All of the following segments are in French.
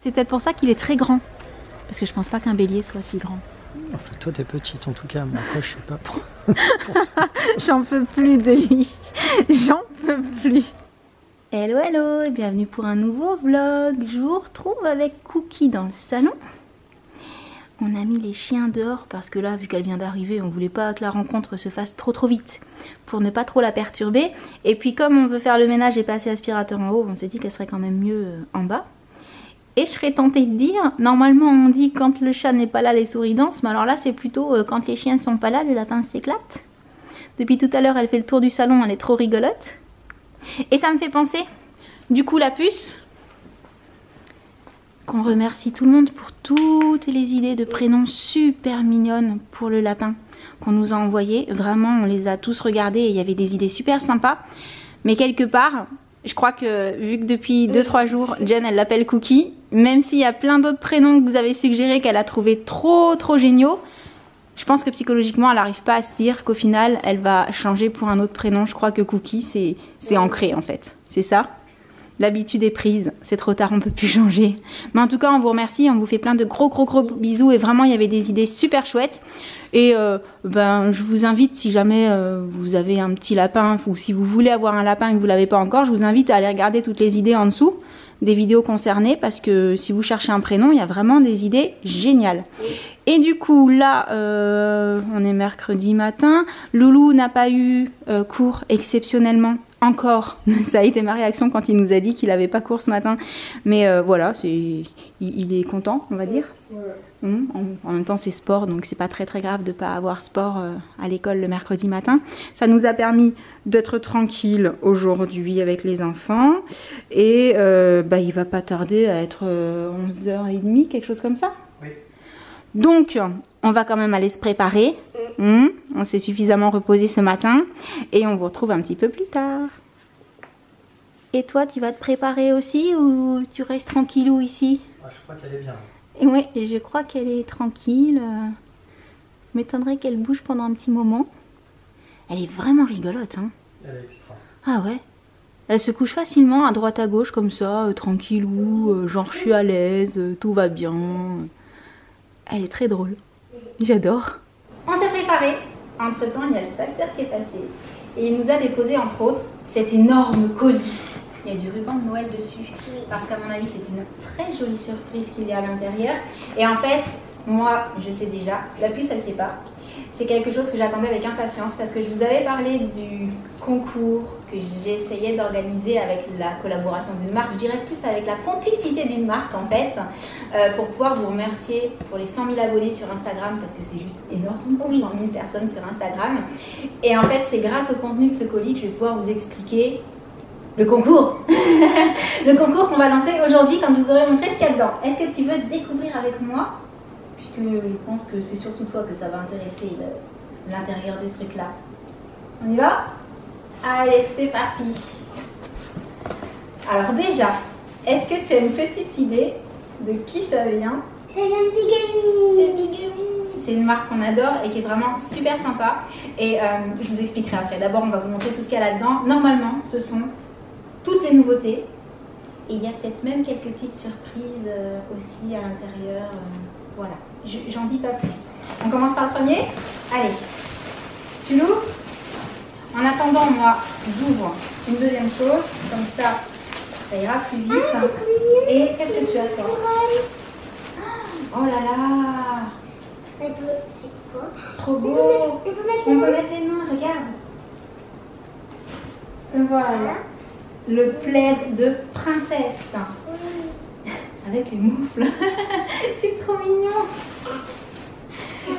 C'est peut-être pour ça qu'il est très grand. Parce que je pense pas qu'un bélier soit si grand. Enfin, toi, t'es petite en tout cas, mais après, je sais pas pour... J'en peux plus de lui. J'en peux plus. Hello, hello, et bienvenue pour un nouveau vlog. Je vous retrouve avec Cookie dans le salon. On a mis les chiens dehors parce que là, vu qu'elle vient d'arriver, on voulait pas que la rencontre se fasse trop vite pour ne pas trop la perturber. Et puis comme on veut faire le ménage et passer l'aspirateur en haut, on s'est dit qu'elle serait quand même mieux en bas. Et je serais tentée de dire, normalement on dit quand le chat n'est pas là, les souris dansent, mais alors là c'est plutôt quand les chiens ne sont pas là, le lapin s'éclate. Depuis tout à l'heure, elle fait le tour du salon, elle est trop rigolote. Et ça me fait penser, du coup la puce, qu'on remercie tout le monde pour toutes les idées de prénoms super mignonnes pour le lapin qu'on nous a envoyées. Vraiment, on les a tous regardés et il y avait des idées super sympas. Mais quelque part, je crois que vu que depuis 2-3 jours, Jen, elle l'appelle Cookie, même s'il y a plein d'autres prénoms que vous avez suggérés qu'elle a trouvé trop géniaux, je pense que psychologiquement, elle n'arrive pas à se dire qu'au final, elle va changer pour un autre prénom. Je crois que Cookie, c'est ancré en fait. C'est ça ? L'habitude est prise, c'est trop tard, on peut plus changer. Mais en tout cas, on vous remercie, on vous fait plein de gros bisous. Et vraiment, il y avait des idées super chouettes. Et je vous invite, si jamais vous avez un petit lapin, ou si vous voulez avoir un lapin et que vous ne l'avez pas encore, je vous invite à aller regarder toutes les idées en dessous des vidéos concernées, parce que si vous cherchez un prénom, il y a vraiment des idées géniales. Et du coup, là, on est mercredi matin. Loulou n'a pas eu cours exceptionnellement encore. Ça a été ma réaction quand il nous a dit qu'il n'avait pas cours ce matin. Mais voilà, il est content, on va dire. En même temps, c'est sport, donc c'est pas très grave de ne pas avoir sport à l'école le mercredi matin. Ça nous a permis d'être tranquille aujourd'hui avec les enfants. Et il va pas tarder à être 11h30, quelque chose comme ça. Oui. Donc, on va quand même aller se préparer. On s'est suffisamment reposé ce matin. Et on vous retrouve un petit peu plus tard. Et toi, tu vas te préparer aussi ou tu restes tranquillou ici? Je crois qu'elle est bien. Oui, je crois qu'elle est tranquille. M'étonnerait qu'elle bouge pendant un petit moment. Elle est vraiment rigolote. Hein. Elle est extra. Ah ouais. Elle se couche facilement à droite à gauche comme ça, tranquillou, genre je suis à l'aise, tout va bien. Elle est très drôle. J'adore. On s'est préparé. Entre temps, il y a le facteur qui est passé. Et il nous a déposé entre autres cet énorme colis. Il y a du ruban de Noël dessus. Parce qu'à mon avis, c'est une très jolie surprise qu'il y a à l'intérieur. Et en fait, moi, je sais déjà. La puce, elle ne sait pas. C'est quelque chose que j'attendais avec impatience parce que je vous avais parlé du concours que j'essayais d'organiser avec la collaboration d'une marque. Je dirais plus avec la complicité d'une marque en fait, pour pouvoir vous remercier pour les 100 000 abonnés sur Instagram parce que c'est juste énorme, 100 000 personnes sur Instagram. Et en fait, c'est grâce au contenu de ce colis que je vais pouvoir vous expliquer le concours. Le concours qu'on va lancer aujourd'hui quand je vous aurai montré ce qu'il y a dedans. Est-ce que tu veux découvrir avec moi ? Puisque je pense que c'est surtout toi que ça va intéresser l'intérieur de ce truc-là. On y va? Allez, c'est parti. Alors déjà, est-ce que tu as une petite idée de qui ça vient? Ça vient de Bigami. C'est Bigami. C'est une marque qu'on adore et qui est vraiment super sympa. Et je vous expliquerai après. D'abord, on va vous montrer tout ce qu'il y a là-dedans. Normalement, ce sont toutes les nouveautés. Et il y a peut-être même quelques petites surprises aussi à l'intérieur. Voilà, j'en dis pas plus. On commence par le premier. Allez, tu l'ouvres. En attendant, moi, j'ouvre une deuxième chose. Comme ça ira plus vite. Ah, c'est trop mignon. Et qu'est-ce que tu as, toi? Oh là là! C'est quoi? Trop beau! On peut mettre les On mains. peut mettre les mains, regarde. Voilà. Le plaid de princesse. Avec les moufles. C'est trop mignon.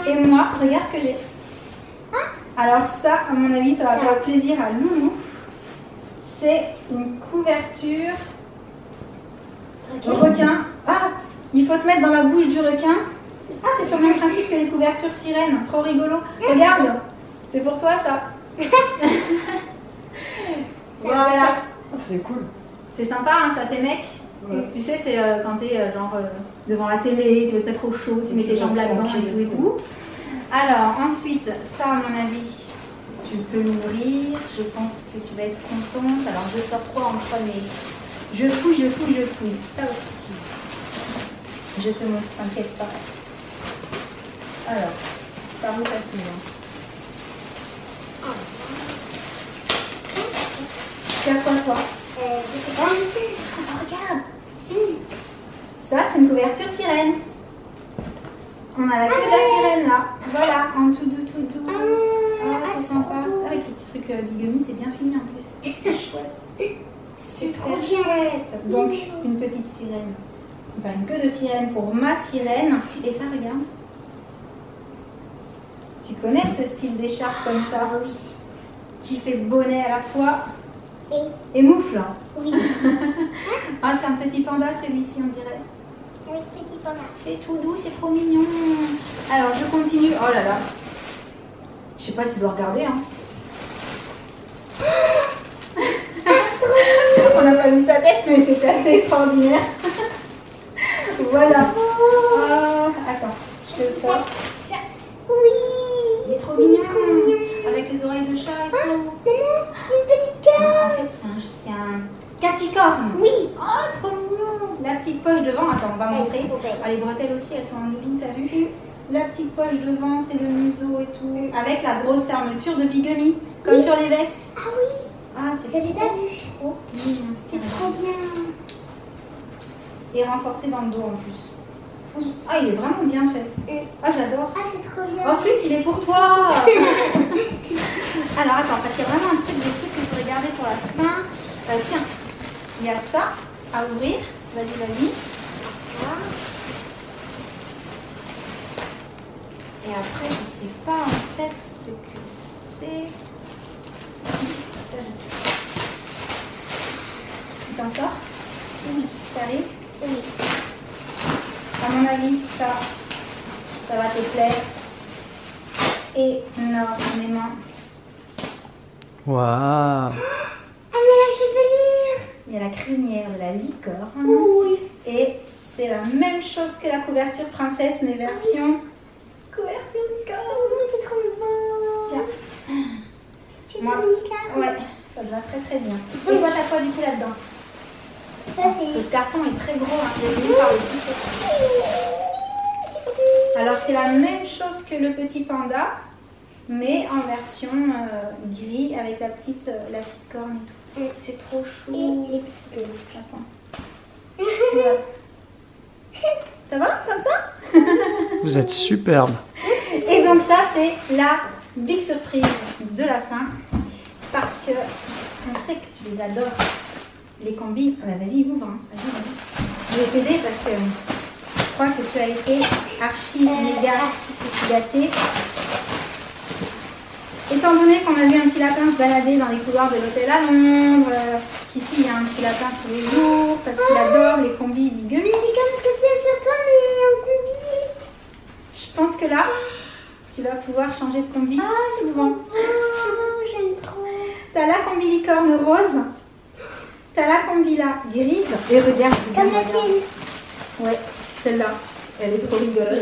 Et moi, regarde ce que j'ai. Alors ça, à mon avis, ça va faire plaisir à Loulou. C'est une couverture requin. Ah, il faut se mettre dans la bouche du requin. Ah, c'est sur le même principe que les couvertures sirènes. Trop rigolo. Regarde, c'est pour toi ça. Voilà. C'est cool. C'est sympa, hein, ça fait mec. Ouais. Tu sais, c'est quand tu es devant la télé, tu veux te mettre au chaud, tu mets tes jambes là-dedans et tout. Alors, ensuite, ça, à mon avis, tu peux l'ouvrir. Je pense que tu vas être contente. Alors, je sors quoi en premier? Je fouille. Ça aussi. Je te montre, t'inquiète pas. Alors, par où ça s'ouvre? Tu as quoi toi? Je sais pas. Oh, regarde, si. Ça, c'est une couverture sirène. On a la queue de la sirène là. Voilà, en tout doux, tout doux. Ah, c'est sympa. Avec le petit truc bigummi, c'est bien fini en plus. C'est chouette. C'est trop trop bien. chouette. Donc, une petite sirène. Enfin, une queue de sirène pour ma sirène. Et ça, regarde. Tu connais ce style d'écharpe comme ça? Ah oui. Qui fait bonnet à la fois Et et moufle. oui. Ah, c'est un petit panda celui-ci, on dirait. Avec petit panda. C'est tout doux, c'est trop mignon. Alors, je continue. Oh là là. Je sais pas si tu dois regarder. Hein. On n'a pas vu sa tête, mais c'était assez extraordinaire. Voilà. Oh, attends, je te sors. Tiens. Oui. Il est trop Il est mignon. trop mignon. Avec les oreilles de chat et tout. Maman, une petite carte. En fait, c'est un caticorne. Oui. Oh, trop mignon. La petite poche devant. Attends, on va Elle est montrer. trop belle. Ah, les bretelles aussi, elles sont en loulou, t'as vu? La petite poche devant, c'est le museau et tout. Avec la grosse fermeture de bigummi, comme sur les vestes. Ah oui. Ah, c'est J'avais trop pas vu. trop mignon. C'est trop bien. Et renforcé dans le dos en plus. Oui. Ah, il est vraiment bien fait. Ah, j'adore. Ah, c'est trop bien. Oh, flûte, il est pour toi. Alors, attends, parce qu'il y a vraiment des trucs que je voudrais garder pour la fin. Tiens, il y a ça à ouvrir. Vas-y, vas-y. Et après, je sais pas en fait ce que c'est. Si, ça je sais. Tu t'en sors? Oui. Ça arrive? Oui. À mon avis, ça va te plaire énormément. Waouh. Ah, mais la chevelure. Il y a la crinière de la licorne. Oui. Et c'est la même chose que la couverture princesse, mais version couverture licorne. Oh, c'est trop beau. Tiens. Tu sais, Moi- c'est une carte. Ouais, ça te va très très bien. Et toi, t'as quoi du coup là-dedans? Ça, c'est. Le carton est très gros, hein. Je l'ai vu par le pouce. Alors c'est la même chose que le petit panda, mais en version gris avec la petite corne et tout. C'est trop chou. Et les petites louches. Attends. Ouais. Ça va comme ça? Vous êtes superbe. Et donc ça c'est la big surprise de la fin, parce que on sait que tu les adores, les combis. Ah bah vas-y, ouvre, hein. Vas-y. Je vais t'aider parce que je crois que tu as été archi méga gâtée. Étant donné qu'on a vu un petit lapin se balader dans les couloirs de l'hôtel à Londres, qu'ici il y a un petit lapin tous les jours parce qu'il adore les combis bigummi. C'est comme ce que tu as sur toi, mais en combi. Je pense que là, tu vas pouvoir changer de combi souvent. Oh, j'aime trop. T'as la combi licorne rose, t'as la combi là grise, et regarde. Comme la regarde. tienne. Ouais, celle-là, elle est trop rigolote.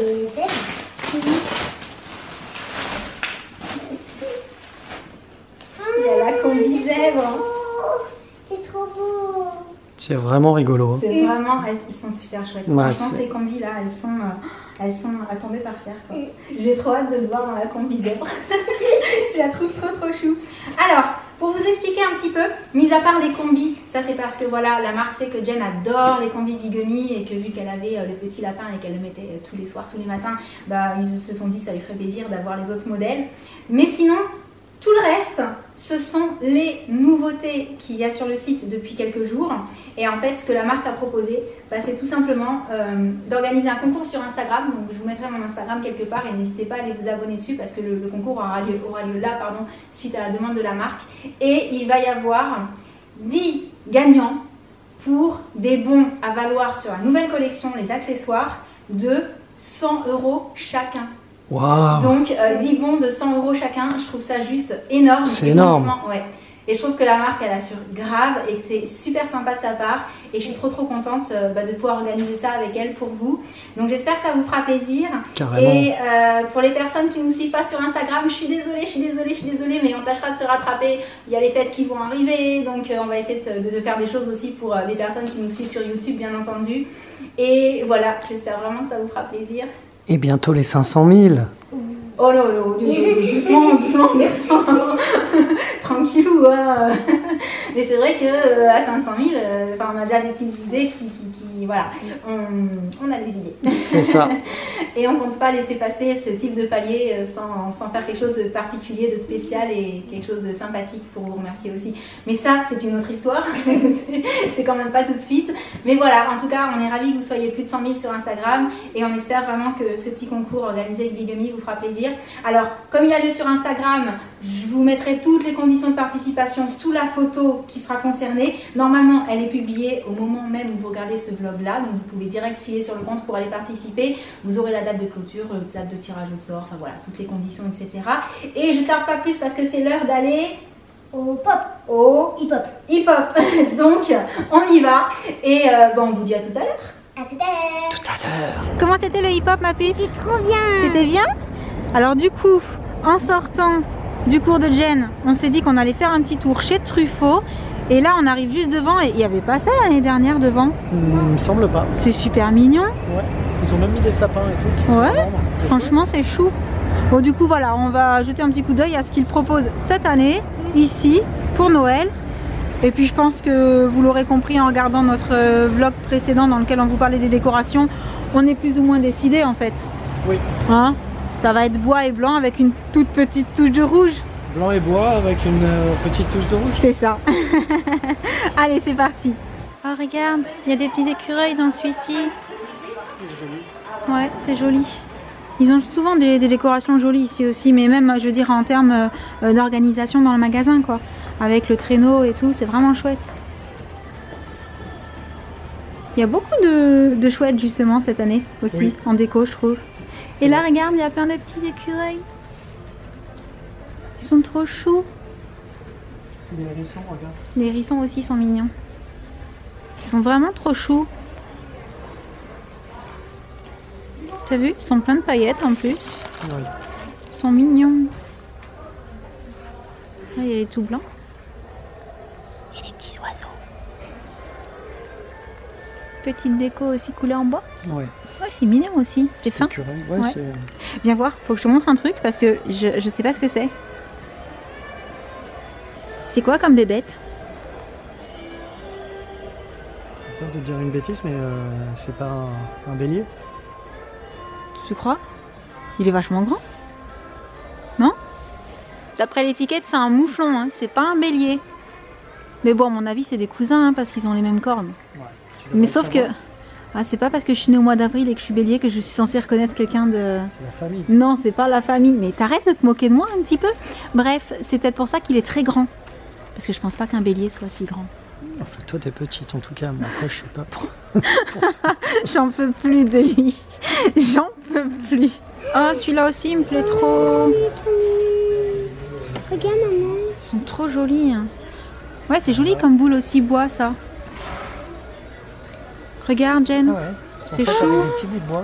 Il y a la combi zèbre. Oh, c'est trop beau. C'est vraiment rigolo. C'est vraiment, ils sont super chouettes. Ouais, Franchement, c'est- ces combis là, elles sont à tomber par terre, quoi. J'ai trop hâte de te voir dans la combi zèbre. Je la trouve trop chou. Alors, pour vous expliquer un petit peu, mis à part les combis, ça c'est parce que voilà, la marque sait que Jen adore les combis bigummi et que vu qu'elle avait le petit lapin et qu'elle le mettait tous les soirs, tous les matins, bah ils se sont dit que ça lui ferait plaisir d'avoir les autres modèles. Mais sinon, tout le reste, ce sont les nouveautés qu'il y a sur le site depuis quelques jours. Et en fait, ce que la marque a proposé, bah, c'est tout simplement d'organiser un concours sur Instagram. Donc, je vous mettrai mon Instagram quelque part et n'hésitez pas à aller vous abonner dessus parce que le concours aura lieu là, suite à la demande de la marque. Et il va y avoir 10 gagnants pour des bons à valoir sur la nouvelle collection, les accessoires, de 100 € chacun. Waouh. Donc 10 bons de 100 € chacun, je trouve ça juste énorme. C'est Et énorme. franchement, ouais, Et je trouve que la marque, elle assure grave et que c'est super sympa de sa part. Et je suis trop contente de pouvoir organiser ça avec elle pour vous. Donc j'espère que ça vous fera plaisir. Carrément. Et pour les personnes qui ne nous suivent pas sur Instagram, je suis désolée, mais on tâchera de se rattraper. Il y a les fêtes qui vont arriver, donc on va essayer de faire des choses aussi pour les personnes qui nous suivent sur YouTube, bien entendu. Et voilà, j'espère vraiment que ça vous fera plaisir. Et bientôt les 500 000. Oh là, doucement. Tranquillou, hein. Mais c'est vrai qu'à 500 000, on a déjà des petites idées qui voilà, on a des idées. C'est ça. Et on ne compte pas laisser passer ce type de palier sans faire quelque chose de particulier, de spécial et quelque chose de sympathique pour vous remercier aussi. Mais ça, c'est une autre histoire. C'est quand même pas tout de suite. Mais voilà, en tout cas, on est ravis que vous soyez plus de 100 000 sur Instagram et on espère vraiment que ce petit concours organisé avec Bigamy vous fera plaisir. Alors, comme il a lieu sur Instagram, je vous mettrai toutes les conditions de participation sous la photo qui sera concernée. Normalement, elle est publiée au moment même où vous regardez ce vlog-là, donc vous pouvez direct filer sur le compte pour aller participer. Vous aurez la date de clôture, la date de tirage au sort, enfin voilà, toutes les conditions, etc. Et je tarde pas plus parce que c'est l'heure d'aller Au pop. au Hip-hop. hip-hop. Donc, on y va. Et on vous dit à tout à l'heure. À tout à l'heure. Tout à l'heure. Comment c'était le hip-hop, ma puce? C'est trop bien. C'était bien? Alors du coup, en sortant du cours de Jen, on s'est dit qu'on allait faire un petit tour chez Truffaut. Et là, on arrive juste devant et il n'y avait pas ça l'année dernière devant. Il me semble pas. C'est super mignon. Ouais. Ils ont même mis des sapins et tout. Qui sont à vendre. C'est Franchement, c'est chou. Bon, du coup, voilà, on va jeter un petit coup d'œil à ce qu'ils proposent cette année, ici, pour Noël. Et puis, je pense que vous l'aurez compris en regardant notre vlog précédent dans lequel on vous parlait des décorations, on est plus ou moins décidé en fait. Oui. Hein? Ça va être bois et blanc avec une toute petite touche de rouge. Blanc et bois avec une petite touche de rouge. C'est ça. Allez, c'est parti. Oh, regarde, il y a des petits écureuils dans celui-ci. Ouais, c'est joli. Ils ont souvent des décorations jolies ici aussi, mais même, je veux dire, en termes d'organisation dans le magasin, quoi. Avec le traîneau et tout, c'est vraiment chouette. Il y a beaucoup de chouettes, justement, cette année aussi, Oui. en déco, je trouve. Et là, regarde, il y a plein de petits écureuils. Ils sont trop choux. Les hérissons, regarde. Les hérissons aussi sont mignons. Ils sont vraiment trop choux. T'as vu? Ils sont pleins de paillettes en plus. Oui. Ils sont mignons. Là, il y a les tout blancs. Et les petits oiseaux. Petite déco aussi couleur en bois. Ouais. Ouais, c'est mignon aussi. C'est fin. Écureuil. Ouais, Ouais. c'est... Viens voir, faut que je te montre un truc parce que je sais pas ce que c'est. C'est quoi comme bébête? J'ai peur de dire une bêtise, mais c'est pas un bélier. Tu crois? Il est vachement grand. Non? D'après l'étiquette, c'est un mouflon, hein. C'est pas un bélier. Mais bon, à mon avis, c'est des cousins hein, parce qu'ils ont les mêmes cornes. Ouais. Mais sauf que ah, c'est pas parce que je suis née au mois d'avril et que je suis bélier que je suis censée reconnaître quelqu'un de... C'est la famille. Non, c'est pas la famille. Mais t'arrêtes de te moquer de moi un petit peu. Bref, c'est peut-être pour ça qu'il est très grand. Parce que je pense pas qu'un bélier soit si grand. Enfin, toi, t'es petite en tout cas. Moi, après, je sais pas. J'en peux plus de lui. J'en peux plus. Ah, celui-là aussi, il me plaît trop. Regarde, maman. Ils sont trop jolis. Hein. Ouais, c'est joli comme boule aussi bois, ça. Regarde, Jen. Ah ouais. Ils sont C'est faits chou. avec des petits bouts de bois.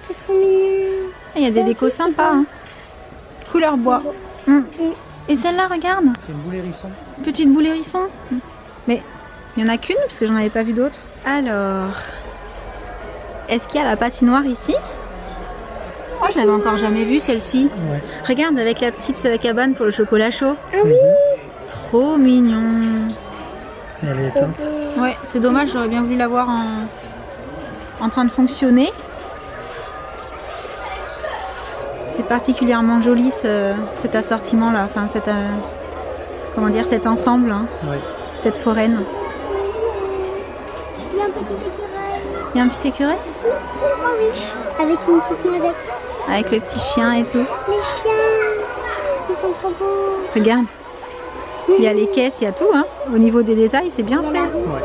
C'est trop mignon. Il y a des décos sympas. Hein. Couleur bois. Et celle-là, regarde. C'est une boule hérisson. Petite boule hérisson. Mais il n'y en a qu'une parce que j'en avais pas vu d'autres. Alors, est-ce qu'il y a la patinoire ici? Oh, je l'avais encore jamais vue celle-ci. Ouais. Regarde avec la petite cabane pour le chocolat chaud. Ah oui. Trop mignon. Elle est éteinte. Ouais, c'est dommage, j'aurais bien voulu la voir en train de fonctionner. C'est particulièrement joli cet assortiment là, enfin comment dire, cet ensemble, hein, Ouais. fête foraine. Il y a un petit écureuil. Il y a un petit écureuil Oh oui. Avec une petite noisette. avec le petit chien et tout. Les chiens. Ils sont trop beaux. Regarde, il y a les caisses, il y a tout, hein. Au niveau des détails, c'est bien Il y a fait. la roue. Ouais.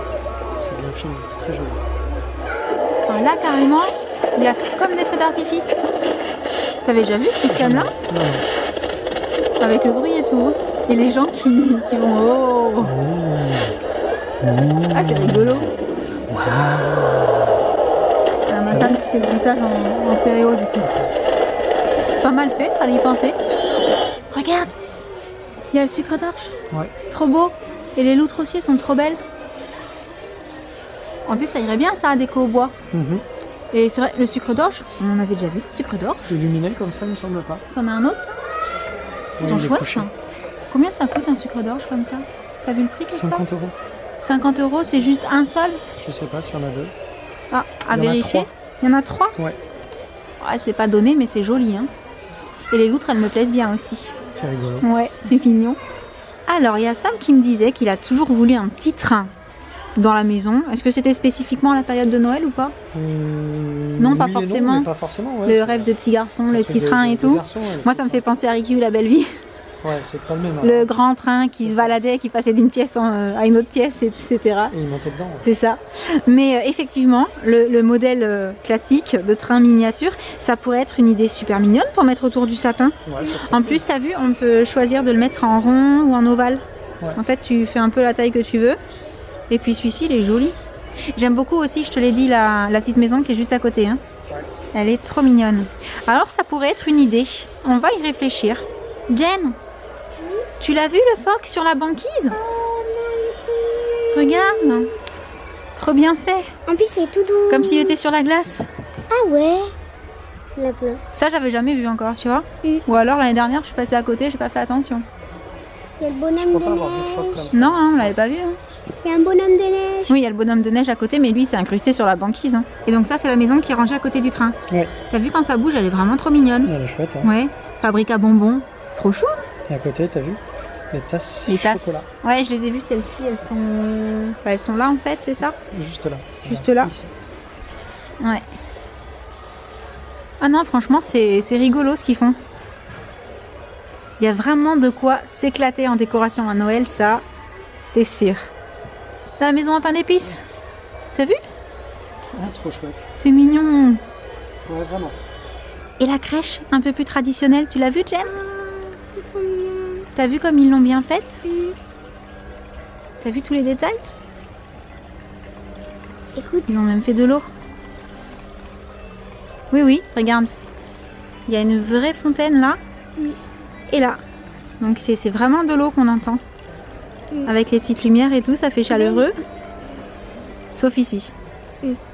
C'est bien fini. C'est très joli. Alors là, carrément, il y a comme des feux d'artifice. T'avais déjà vu ce système-là? Non, non. Avec le bruit et tout. Et les gens qui vont oh. Ah, c'est rigolo. Ma Sam qui fait le bruitage en stéréo du coup. C'est pas mal fait, fallait y penser. Regarde, il y a le sucre d'orge. Ouais. Trop beau. Et les loutres aussi, elles sont trop belles. En plus, ça irait bien ça à déco au bois. Et c'est vrai, le sucre d'orge, on en avait déjà vu le sucre d'orge. Illuminé comme ça, il me semble pas. Ça en a un autre, ça? Ils sont chouettes. Hein. Combien ça coûte un sucre d'orge comme ça? T'as vu le prix? 50 €. 50 €, c'est juste un seul? Je sais pas s'il y en a deux. Ah, à vérifier. Il y en a 3? Ouais. Ouais, c'est pas donné, mais c'est joli. Hein. Et les loutres, elles me plaisent bien aussi. C'est rigolo. Ouais, c'est mignon. Alors, il y a Sam qui me disait qu'il a toujours voulu un petit train dans la maison. Est-ce que c'était spécifiquement à la période de Noël ou pas? Non, pas forcément. Non, mais pas forcément ouais, le rêve de petit garçon, le petit train et tout. Garçon, ouais, moi, ça me fait penser à Ricky ou la belle vie. Ouais, c'est pas le même. Le grand train qui se baladait, qui passait d'une pièce à une autre pièce, etc. Et il montait dedans. Ouais. C'est ça. Mais effectivement, le modèle classique de train miniature, ça pourrait être une idée super mignonne pour mettre autour du sapin. Ouais, ça en plus, tu as vu, on peut choisir de le mettre en rond ou en ovale. Ouais. En fait, tu fais un peu la taille que tu veux. Et puis celui-ci, il est joli. J'aime beaucoup aussi, je te l'ai dit, la petite maison qui est juste à côté. Hein. Ouais. Elle est trop mignonne. Alors, ça pourrait être une idée. On va y réfléchir. Jen, tu l'as vu le phoque sur la banquise? Regarde. Trop bien fait. En plus, c'est tout doux. Comme s'il était sur la glace. Ah ouais. La glace. Ça, j'avais jamais vu encore, tu vois. Ou alors, l'année dernière, je suis passée à côté, j'ai pas fait attention. Il y a le bonhomme de neige. Non, hein, on l'avait pas vu. Hein. Il y a un bonhomme de neige. Oui, il y a le bonhomme de neige à côté, mais lui, c'est incrusté sur la banquise. Hein. Et donc ça, c'est la maison qui est rangée à côté du train. Ouais. T'as vu quand ça bouge, elle est vraiment trop mignonne. Elle est chouette. Hein. Ouais. Fabrique à bonbons. C'est trop chou. Et à côté, t'as vu les tasses chocolat. Ouais, je les ai vues, celles-ci, elles sont là en fait, c'est ça? Juste là. Juste là. Ici. Ouais. Ah non, franchement, c'est rigolo ce qu'ils font. Il y a vraiment de quoi s'éclater en décoration à Noël, ça, c'est sûr. La maison à pain d'épices, t'as vu? Ah, trop chouette. C'est mignon. Ouais, vraiment. Et la crèche, un peu plus traditionnelle, tu l'as vu, Jen? T'as vu comme ils l'ont bien faite? T'as vu tous les détails? Écoute. Ils ont même fait de l'eau. Oui, oui, regarde. Il y a une vraie fontaine là. Et là. Donc c'est vraiment de l'eau qu'on entend. Avec les petites lumières et tout, ça fait chaleureux. Sauf ici.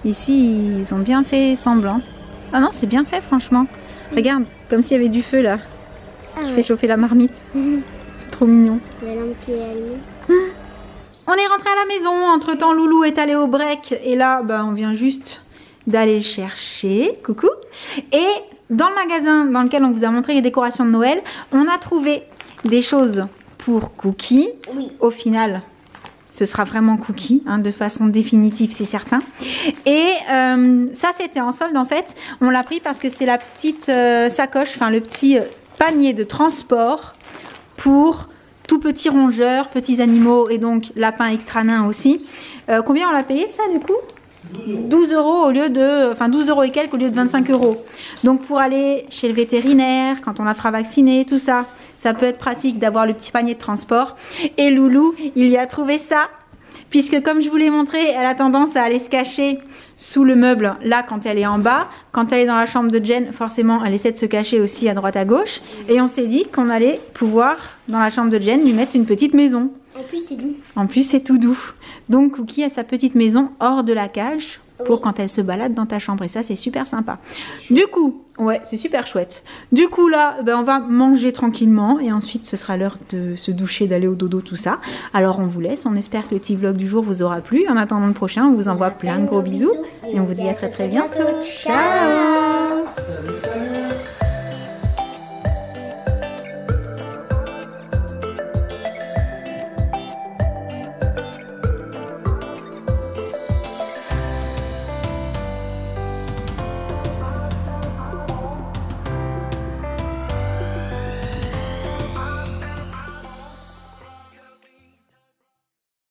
Ici, ils ont bien fait semblant. Ah non, c'est bien fait franchement. Regarde, comme s'il y avait du feu là. Qui fait chauffer la marmite. C'est trop mignon. La lampe qui est allumée. On est rentré à la maison. Entre temps, Loulou est allé au break. Et là, bah, on vient juste d'aller le chercher. Coucou. Et dans le magasin dans lequel on vous a montré les décorations de Noël, on a trouvé des choses pour Cookie. Oui. Au final, ce sera vraiment Cookie, hein, de façon définitive, c'est certain. Et ça, c'était en solde en fait. On l'a pris parce que c'est la petite sacoche, enfin le petit panier de transport pour tout petits rongeurs, petits animaux et donc lapins extra nains aussi. Combien on l'a payé ça du coup? 12 € au lieu de, enfin 12 € et quelques au lieu de 25 €. Donc pour aller chez le vétérinaire, quand on la fera vacciner, tout ça, ça peut être pratique d'avoir le petit panier de transport. Et Loulou, il y a trouvé ça, puisque comme je vous l'ai montré, elle a tendance à aller se cacher sous le meuble, là quand elle est en bas. Quand elle est dans la chambre de Jen, forcément, elle essaie de se cacher aussi à droite à gauche. Et on s'est dit qu'on allait pouvoir, dans la chambre de Jen, lui mettre une petite maison. En plus, c'est doux. En plus, c'est tout doux. Donc, Cookie a sa petite maison hors de la cage pour quand elle se balade dans ta chambre. Et ça, c'est super sympa. Du coup, ouais, c'est super chouette. Du coup, là, ben, on va manger tranquillement. Et ensuite, ce sera l'heure de se doucher, d'aller au dodo, tout ça. Alors, on vous laisse. On espère que le petit vlog du jour vous aura plu. En attendant le prochain, on vous envoie plein de gros bisous. Et on vous dit à très très bientôt. Ciao!